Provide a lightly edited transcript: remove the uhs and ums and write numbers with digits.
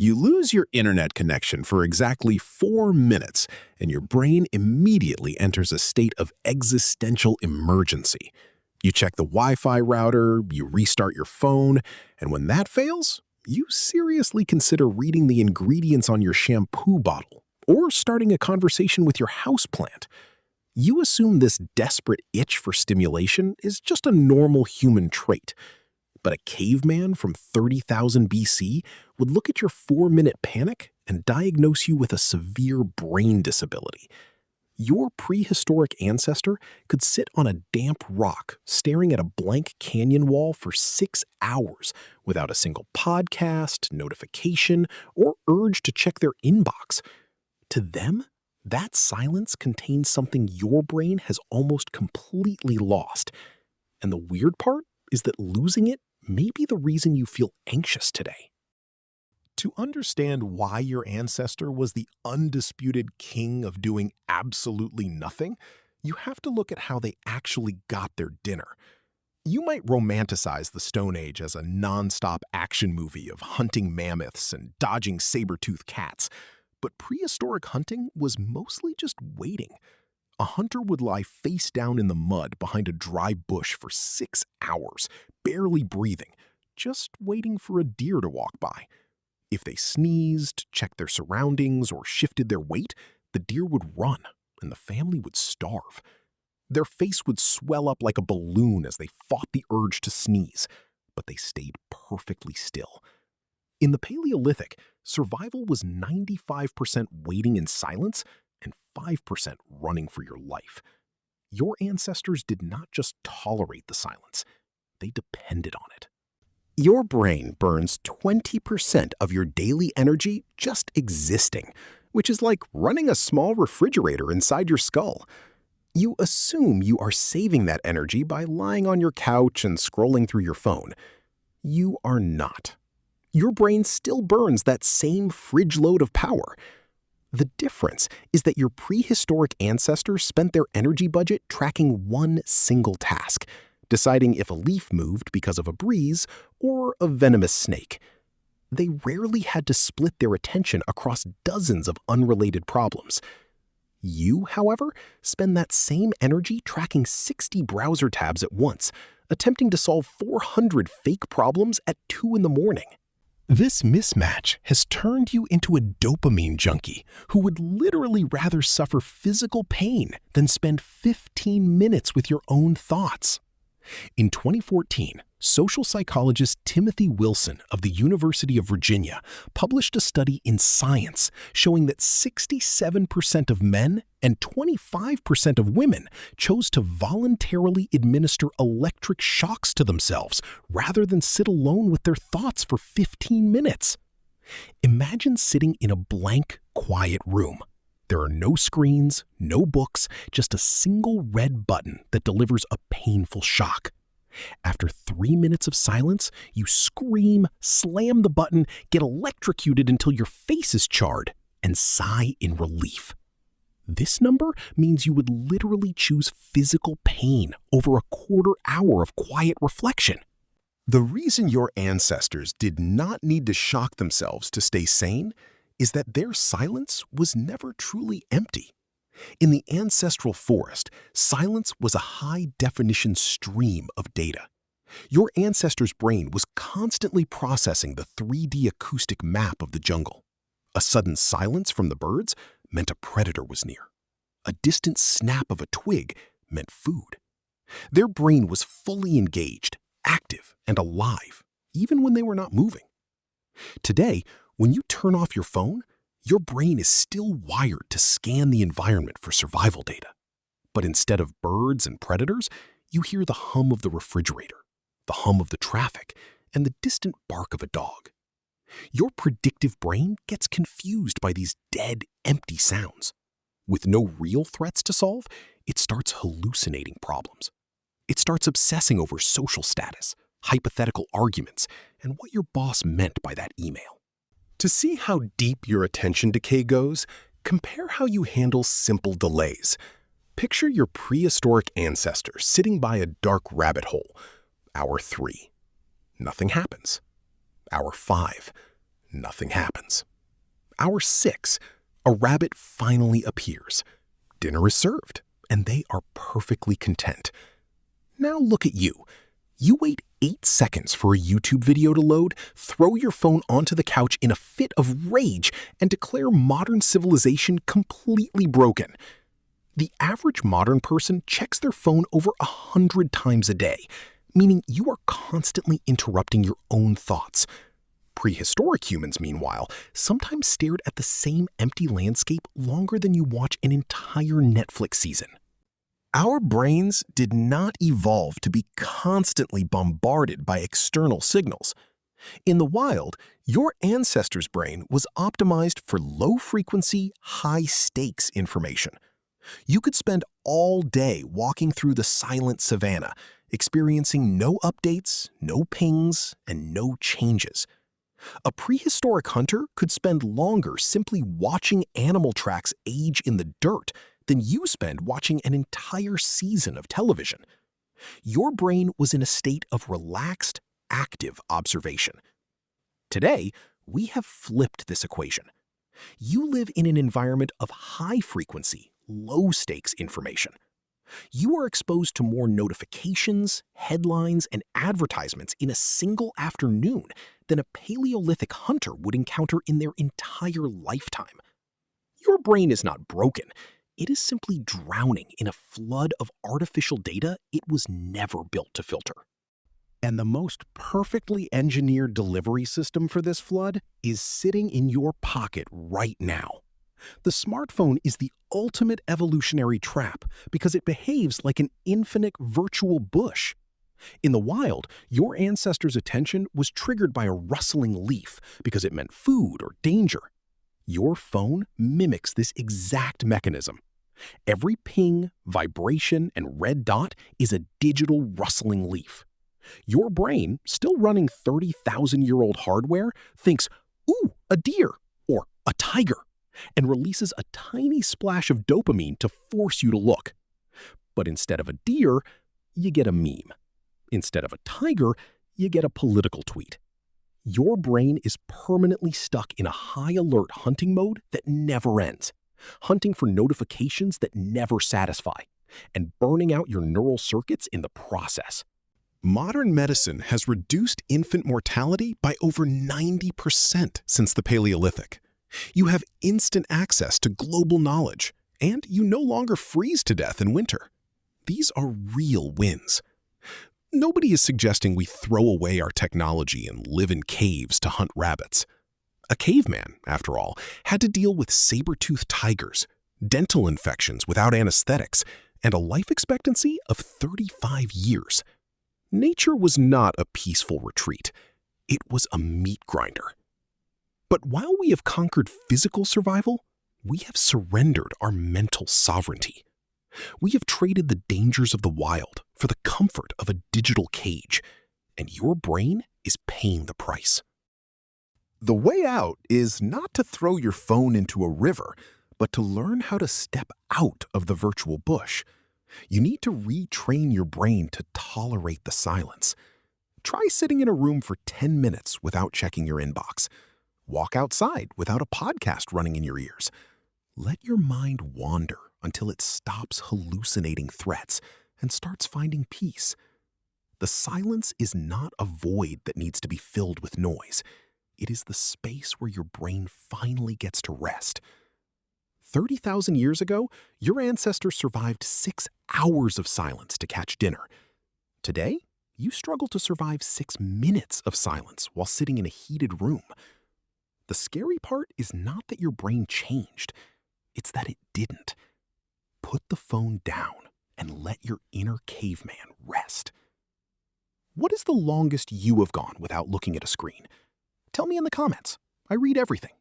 You lose your internet connection for exactly 4 minutes, and your brain immediately enters a state of existential emergency. You check the Wi-Fi router, you restart your phone, and when that fails, you seriously consider reading the ingredients on your shampoo bottle or starting a conversation with your houseplant. You assume this desperate itch for stimulation is just a normal human trait. But a caveman from 30,000 BC would look at your 4-minute panic and diagnose you with a severe brain disability. Your prehistoric ancestor could sit on a damp rock staring at a blank canyon wall for 6 hours without a single podcast, notification, or urge to check their inbox. To them, that silence contains something your brain has almost completely lost. And the weird part is that losing it may be the reason you feel anxious today. To understand why your ancestor was the undisputed king of doing absolutely nothing, you have to look at how they actually got their dinner. You might romanticize the Stone Age as a non-stop action movie of hunting mammoths and dodging saber-toothed cats, but prehistoric hunting was mostly just waiting. A hunter would lie face down in the mud behind a dry bush for 6 hours, barely breathing, just waiting for a deer to walk by. If they sneezed, checked their surroundings, or shifted their weight, the deer would run, and the family would starve. Their face would swell up like a balloon as they fought the urge to sneeze, but they stayed perfectly still. In the Paleolithic, survival was 95% waiting in silence and 5% running for your life. Your ancestors did not just tolerate the silence, they depended on it. Your brain burns 20% of your daily energy just existing, which is like running a small refrigerator inside your skull. You assume you are saving that energy by lying on your couch and scrolling through your phone. You are not. Your brain still burns that same fridge load of power. The difference is that your prehistoric ancestors spent their energy budget tracking one single task, deciding if a leaf moved because of a breeze or a venomous snake. They rarely had to split their attention across dozens of unrelated problems. You, however, spend that same energy tracking 60 browser tabs at once, attempting to solve 400 fake problems at 2 in the morning. This mismatch has turned you into a dopamine junkie who would literally rather suffer physical pain than spend 15 minutes with your own thoughts. In 2014, social psychologist Timothy Wilson of the University of Virginia published a study in Science showing that 67% of men and 25% of women chose to voluntarily administer electric shocks to themselves rather than sit alone with their thoughts for 15 minutes. Imagine sitting in a blank, quiet room. There are no screens, no books, just a single red button that delivers a painful shock. After 3 minutes of silence, you scream, slam the button, get electrocuted until your face is charred, and sigh in relief. This number means you would literally choose physical pain over a quarter hour of quiet reflection. The reason your ancestors did not need to shock themselves to stay sane is that their silence was never truly empty. In the ancestral forest, silence was a high-definition stream of data. Your ancestor's brain was constantly processing the 3D acoustic map of the jungle. A sudden silence from the birds meant a predator was near. A distant snap of a twig meant food. Their brain was fully engaged, active, and alive, even when they were not moving. Today, when you turn off your phone, your brain is still wired to scan the environment for survival data. But instead of birds and predators, you hear the hum of the refrigerator, the hum of the traffic, and the distant bark of a dog. Your predictive brain gets confused by these dead, empty sounds. With no real threats to solve, it starts hallucinating problems. It starts obsessing over social status, hypothetical arguments, and what your boss meant by that email. To see how deep your attention decay goes, compare how you handle simple delays. Picture your prehistoric ancestor sitting by a dark rabbit hole. Hour 3. Nothing happens. Hour 5. nothing happens. Hour 6, a rabbit finally appears. Dinner is served, and they are perfectly content. Now look at you. You wait 8 seconds for a YouTube video to load, throw your phone onto the couch in a fit of rage, and declare modern civilization completely broken. The average modern person checks their phone over 100 times a day, meaning you are constantly interrupting your own thoughts. Prehistoric humans, meanwhile, sometimes stared at the same empty landscape longer than you watch an entire Netflix season. Our brains did not evolve to be constantly bombarded by external signals. In the wild, your ancestor's brain was optimized for low-frequency, high-stakes information. You could spend all day walking through the silent savanna, experiencing no updates, no pings, and no changes. A prehistoric hunter could spend longer simply watching animal tracks age in the dirt than you spend watching an entire season of television. Your brain was in a state of relaxed, active observation. Today, we have flipped this equation. You live in an environment of high-frequency, low-stakes information. You are exposed to more notifications, headlines, and advertisements in a single afternoon than a Paleolithic hunter would encounter in their entire lifetime. Your brain is not broken. It is simply drowning in a flood of artificial data it was never built to filter. And the most perfectly engineered delivery system for this flood is sitting in your pocket right now. The smartphone is the ultimate evolutionary trap because it behaves like an infinite virtual bush. In the wild, your ancestors' attention was triggered by a rustling leaf because it meant food or danger. Your phone mimics this exact mechanism. Every ping, vibration, and red dot is a digital rustling leaf. Your brain, still running 30,000-year-old hardware, thinks, "Ooh, a deer," or "a tiger," and releases a tiny splash of dopamine to force you to look. But instead of a deer, you get a meme. Instead of a tiger, you get a political tweet. Your brain is permanently stuck in a high-alert hunting mode that never ends, hunting for notifications that never satisfy, and burning out your neural circuits in the process. Modern medicine has reduced infant mortality by over 90% since the Paleolithic. You have instant access to global knowledge, and you no longer freeze to death in winter. These are real wins. Nobody is suggesting we throw away our technology and live in caves to hunt rabbits. A caveman, after all, had to deal with saber-toothed tigers, dental infections without anesthetics, and a life expectancy of 35 years. Nature was not a peaceful retreat. It was a meat grinder. But while we have conquered physical survival, we have surrendered our mental sovereignty. We have traded the dangers of the wild for the comfort of a digital cage, and your brain is paying the price. The way out is not to throw your phone into a river, but to learn how to step out of the virtual bush. You need to retrain your brain to tolerate the silence. Try sitting in a room for 10 minutes without checking your inbox. Walk outside without a podcast running in your ears. Let your mind wander until it stops hallucinating threats and starts finding peace. The silence is not a void that needs to be filled with noise. It is the space where your brain finally gets to rest. 30,000 years ago, your ancestors survived 6 hours of silence to catch dinner. Today, you struggle to survive 6 minutes of silence while sitting in a heated room. The scary part is not that your brain changed, it's that it didn't. Put the phone down and let your inner caveman rest. What is the longest you have gone without looking at a screen? Tell me in the comments. I read everything.